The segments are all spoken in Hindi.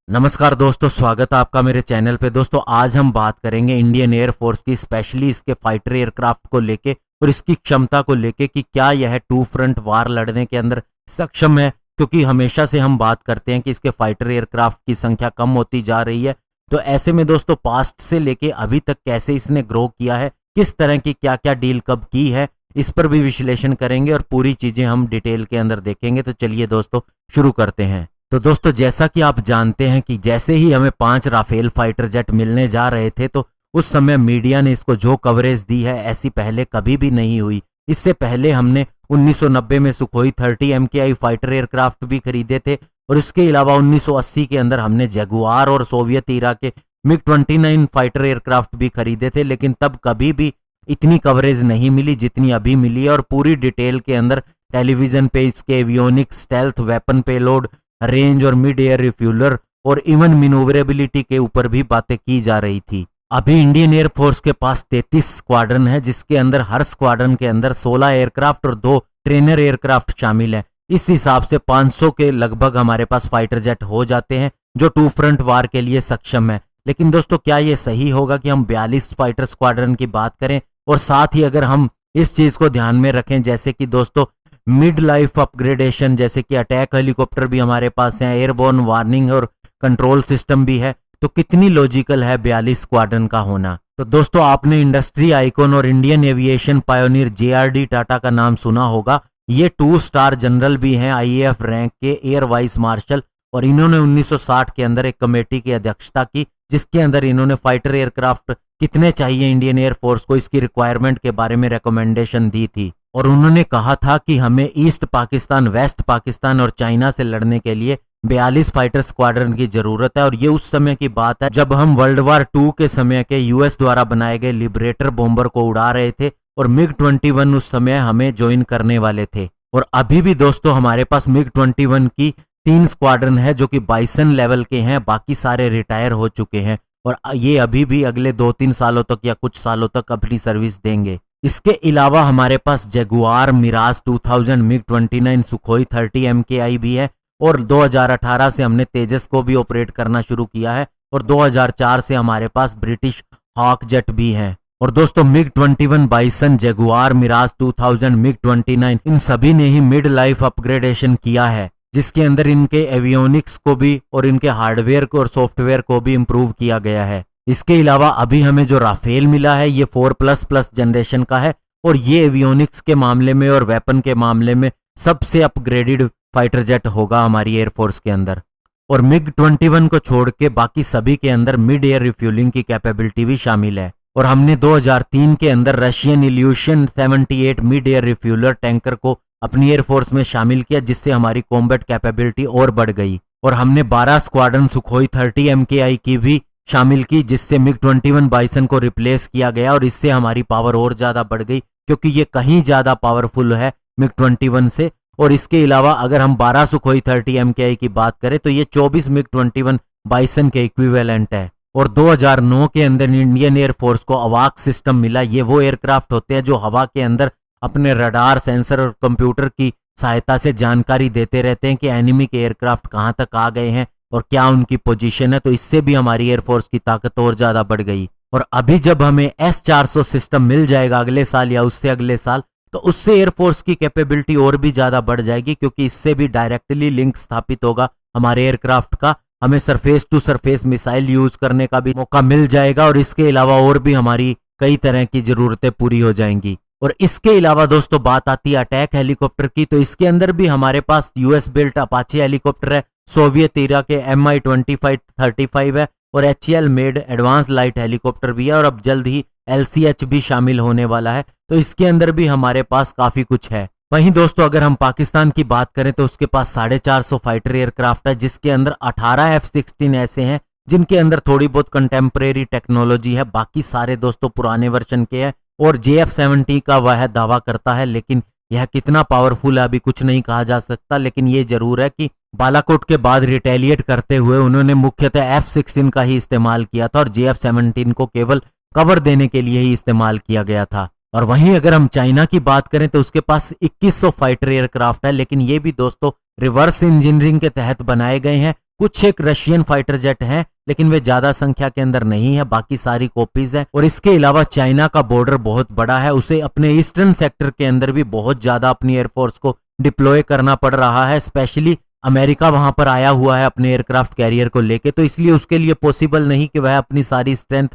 नमस्कार दोस्तों, स्वागत है आपका मेरे चैनल पे। दोस्तों आज हम बात करेंगे इंडियन एयरफोर्स की, स्पेशली इसके फाइटर एयरक्राफ्ट को लेके और इसकी क्षमता को लेके कि क्या यह टू फ्रंट वार लड़ने के अंदर सक्षम है। क्योंकि हमेशा से हम बात करते हैं कि इसके फाइटर एयरक्राफ्ट की संख्या कम होती जा रही है, तो ऐसे में दोस्तों पास्ट से लेके अभी तक कैसे इसने ग्रो किया है, किस तरह की क्या क्या डील कब की है, इस पर भी विश्लेषण करेंगे और पूरी चीजें हम डिटेल के अंदर देखेंगे। तो चलिए दोस्तों शुरू करते हैं। तो दोस्तों जैसा कि आप जानते हैं कि जैसे ही हमें 5 राफेल फाइटर जेट मिलने जा रहे थे, तो उस समय मीडिया ने इसको जो कवरेज दी है ऐसी पहले कभी भी नहीं हुई। इससे पहले हमने 1990 में सुखोई 30 MKI फाइटर एयरक्राफ्ट भी खरीदे थे और इसके अलावा 1980 के अंदर हमने जगुआर और सोवियत इरा के MiG-29 फाइटर एयरक्राफ्ट भी खरीदे थे, लेकिन तब कभी भी इतनी कवरेज नहीं मिली जितनी अभी मिली है। और पूरी डिटेल के अंदर टेलीविजन पे इसके avionics, stealth, weapon payload, range और मिड एयर रिफ्यूलर और इवन मैन्यूवरेबिलिटी के ऊपर भी बातें की जा रही थी। अभी इंडियन एयरफोर्स के पास 33 स्क्वाड्रन है, जिसके अंदर हर स्क्वाड्रन के अंदर 16 एयरक्राफ्ट और 2 ट्रेनर एयरक्राफ्ट शामिल है। इस हिसाब से 500 के लगभग हमारे पास फाइटर जेट हो जाते हैं जो टू फ्रंट वार के लिए सक्षम है। लेकिन दोस्तों क्या ये सही होगा कि हम 42 फाइटर स्क्वाड्रन की बात करें और साथ ही अगर हम इस चीज को ध्यान में रखें जैसे कि दोस्तों मिड लाइफ अपग्रेडेशन, जैसे कि अटैक हेलीकॉप्टर भी हमारे पास है, एयरबोर्न वार्निंग और कंट्रोल सिस्टम भी है, तो कितनी लॉजिकल है 42 स्क्वाड्रन का होना। तो दोस्तों आपने इंडस्ट्री आइकॉन और Indian aviation pioneer JRD Tata का नाम सुना होगा। ये 2 स्टार जनरल भी हैं, IAF रैंक के एयर वाइस मार्शल, और इन्होंने 1960 के अंदर एक कमेटी की अध्यक्षता की जिसके अंदर इन्होंने फाइटर एयरक्राफ्ट कितने चाहिए इंडियन एयरफोर्स को, इसकी रिक्वायरमेंट के बारे में रिकमेंडेशन दी थी। और उन्होंने कहा था कि हमें ईस्ट पाकिस्तान, वेस्ट पाकिस्तान और चाइना से लड़ने के लिए 42 फाइटर स्क्वाड्रन की जरूरत है। और ये उस समय की बात है जब हम वर्ल्ड वार 2 के समय के US द्वारा बनाए गए लिबरेटर बॉम्बर को उड़ा रहे थे और MiG-21 उस समय हमें ज्वाइन करने वाले थे। और अभी भी दोस्तों हमारे पास MiG-21 की 3 स्क्वाड्रन है जो कि बाइसन लेवल के हैं, बाकी सारे रिटायर हो चुके हैं और ये अभी भी अगले 2-3 सालों तक या कुछ सालों तक अपनी सर्विस देंगे। इसके अलावा हमारे पास Jaguar, Mirage 2000, MiG-29, Sukhoi 30 MKI भी है और 2018 से हमने तेजस को भी ऑपरेट करना शुरू किया है और 2004 से हमारे पास ब्रिटिश हॉक जेट भी हैं। और दोस्तों MiG-21, bison, Jaguar, Mirage 2000, MiG-29 इन सभी ने ही मिड लाइफ अपग्रेडेशन किया है, जिसके अंदर इनके एवियोनिक्स को भी और इनके हार्डवेयर को और सॉफ्टवेयर को भी इंप्रूव किया गया है। इसके अलावा अभी हमें जो राफेल मिला है ये 4++ जनरेशन का है और ये एवियोनिक्स के मामले में और वेपन के मामले में सबसे अपग्रेडेड फाइटर जेट होगा हमारी एयरफोर्स के अंदर। और MiG-21 को छोड़ के बाकी सभी के अंदर मिड एयर रिफ्यूलिंग की कैपेबिलिटी भी शामिल है। और हमने 2003 के अंदर Russian evolution 78 mid air refueller tanker को अपनी एयरफोर्स में शामिल किया, जिससे हमारी कॉम्बैट कैपेबिलिटी और बढ़ गई। और हमने 12 स्क्वाड्रन सुखोई 30 MKI की भी शामिल की, जिससे MiG-21 बाइसन को रिप्लेस किया गया और इससे हमारी पावर और ज्यादा बढ़ गई क्योंकि ये कहीं ज्यादा पावरफुल है MiG-21 से। और इसके अलावा अगर हम 12 सुखोई 30 MKI की बात करें तो ये 24 MiG-21 बाइसन के इक्विवेलेंट है। और 2009 के अंदर इंडियन एयरफोर्स को अवाक सिस्टम मिला। ये वो एयरक्राफ्ट होते हैं जो हवा के अंदर अपने रडार, सेंसर और कंप्यूटर की सहायता से जानकारी देते रहते हैं कि एनिमी के एयरक्राफ्ट कहां तक आ गए हैं और क्या उनकी पोजीशन है। तो इससे भी हमारी एयरफोर्स की ताकत और ज्यादा बढ़ गई। और अभी जब हमें S-400 सिस्टम मिल जाएगा अगले साल या उससे अगले साल, तो उससे एयरफोर्स की कैपेबिलिटी और भी ज्यादा बढ़ जाएगी क्योंकि इससे भी डायरेक्टली लिंक स्थापित होगा हमारे एयरक्राफ्ट का। हमें surface to surface missile use करने का भी मौका मिल जाएगा और इसके अलावा और भी हमारी कई तरह की जरूरतें पूरी हो जाएंगी। और इसके अलावा दोस्तों बात आती है अटैक हेलीकॉप्टर की, तो इसके अंदर भी हमारे पास US बिल्ट अपाचे हेलीकॉप्टर है, सोवियत इरा के Mi-25 35 है और HAL made advance light helicopter भी है और अब जल्द ही LCH भी शामिल होने वाला है। तो इसके अंदर भी हमारे पास काफी कुछ है। वहीं दोस्तों अगर हम पाकिस्तान की बात करें तो उसके पास 450 फाइटर एयरक्राफ्ट है, जिसके अंदर 18 F-16 ऐसे हैं जिनके अंदर थोड़ी बहुत कंटेम्प्रेरी टेक्नोलॉजी है, बाकी सारे दोस्तों पुराने वर्जन के हैं। और JF-70 का वह दावा करता है, लेकिन यह कितना पावरफुल है अभी कुछ नहीं कहा जा सकता। लेकिन ये जरूर है कि बालाकोट के बाद रिटेलिएट करते हुए उन्होंने मुख्यतः F-16 का ही इस्तेमाल किया था और JF-17 को केवल कवर देने के लिए ही इस्तेमाल किया गया था। और वहीं अगर हम चाइना की बात करें तो उसके पास 2100 फाइटर एयरक्राफ्ट है, लेकिन ये भी दोस्तों रिवर्स इंजीनियरिंग के तहत बनाए गए हैं। कुछ एक रशियन फाइटर जेट हैं, लेकिन वे ज्यादा संख्या के अंदर नहीं है, बाकी सारी कॉपीज हैं। और इसके अलावा चाइना का बॉर्डर बहुत बड़ा है, उसे अपने ईस्टर्न सेक्टर के अंदर भी बहुत ज्यादा अपनी एयरफोर्स को डिप्लॉय करना पड़ रहा है। स्पेशली अमेरिका वहां पर आया हुआ है अपने एयरक्राफ्ट कैरियर को लेके, तो इसलिए उसके लिए पॉसिबल नहीं कि वह अपनी सारी स्ट्रेंथ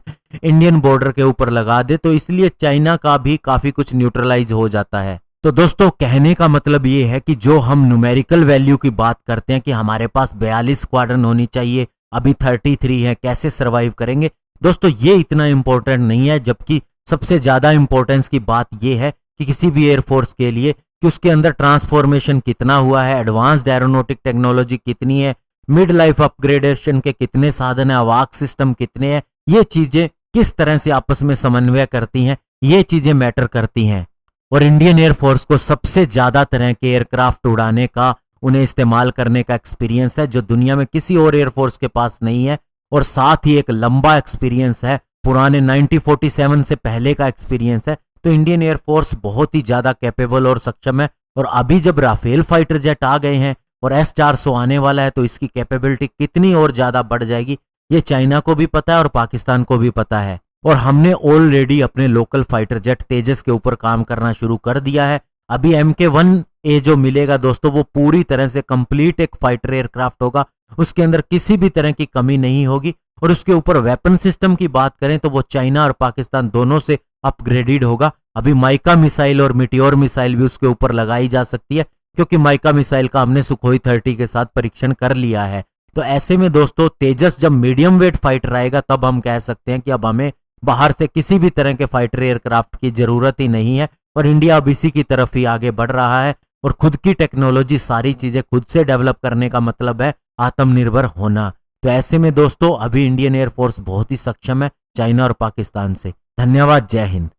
इंडियन बॉर्डर के ऊपर लगा दे, तो इसलिए चाइना का भी काफी कुछ न्यूट्रलाइज हो जाता है। तो दोस्तों कहने का मतलब ये है कि जो हम न्यूमेरिकल वैल्यू की बात करते हैं कि हमारे पास 42 स्क्वाड्रन होनी चाहिए, अभी 33 है, कैसे सरवाइव करेंगे, दोस्तों ये इतना इंपॉर्टेंट नहीं है। जबकि सबसे ज्यादा इंपॉर्टेंस की बात यह है कि किसी भी एयरफोर्स के लिए कि उसके अंदर ट्रांसफॉर्मेशन कितना हुआ है, एडवांस्ड एरोनॉटिक टेक्नोलॉजी कितनी है, मिड लाइफ अपग्रेडेशन के कितने साधन है, अवाक सिस्टम कितने हैं, ये चीजें किस तरह से आपस में समन्वय करती हैं, ये चीजें मैटर करती हैं। और इंडियन एयरफोर्स को सबसे ज्यादा तरह के एयरक्राफ्ट उड़ाने का, उन्हें इस्तेमाल करने का एक्सपीरियंस है, जो दुनिया में किसी और एयरफोर्स के पास नहीं है। और साथ ही एक लंबा एक्सपीरियंस है, पुराने 1947 से पहले का एक्सपीरियंस है। तो इंडियन एयरफोर्स बहुत ही ज्यादा कैपेबल और सक्षम है। और अभी जब राफेल फाइटर जेट आ गए हैं और S-400 आने वाला है, तो इसकी कैपेबिलिटी कितनी और ज्यादा बढ़ जाएगी, ये चाइना को भी पता है और पाकिस्तान को भी पता है। और हमने ऑलरेडी अपने लोकल फाइटर जेट तेजस के ऊपर काम करना शुरू कर दिया है। अभी MK-1A जो मिलेगा दोस्तों, वो पूरी तरह से कंप्लीट एक फाइटर एयरक्राफ्ट होगा, उसके अंदर किसी भी तरह की कमी नहीं होगी। और उसके ऊपर वेपन सिस्टम की बात करें तो वो चाइना और पाकिस्तान दोनों से अपग्रेडेड होगा। अभी माइका मिसाइल और मिटियोर मिसाइल भी उसके ऊपर लगाई जा सकती है, क्योंकि माइका मिसाइल का हमने सुखोई 30 के साथ परीक्षण कर लिया है। तो ऐसे में दोस्तों तेजस जब मीडियम वेट फाइटर आएगा, तब हम कह सकते हैं कि अब हमें बाहर से किसी भी तरह के फाइटर एयरक्राफ्ट की जरूरत ही नहीं है। और इंडिया अब इसी की तरफ ही आगे बढ़ रहा है। और खुद की टेक्नोलॉजी, सारी चीजें खुद से डेवलप करने का मतलब है आत्मनिर्भर होना। तो ऐसे में दोस्तों अभी इंडियन एयरफोर्स बहुत ही सक्षम है चाइना और पाकिस्तान से। धन्यवाद, जय हिंद।